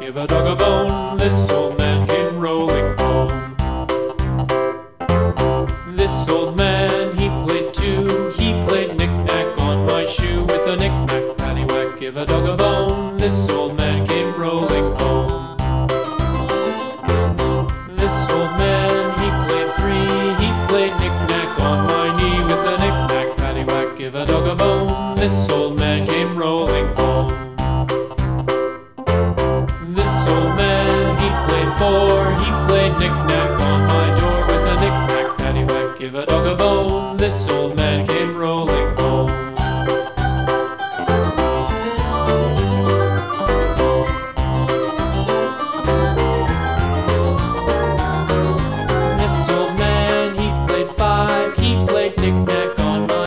give a dog a bone. This old man came rolling home. This old man, he played too. He played knick-knack on my shoe. With a knick-knack, paddywhack, give a dog a bone. This old man came rolling home. This old man, he played three. He played knick-knack on my knee. With a knick-knack, paddywhack, give a dog a bone. This old man came rolling home. This old man, he played four. He played knick-knack on my door. With a knick-knack, paddywhack, give a dog a bone. This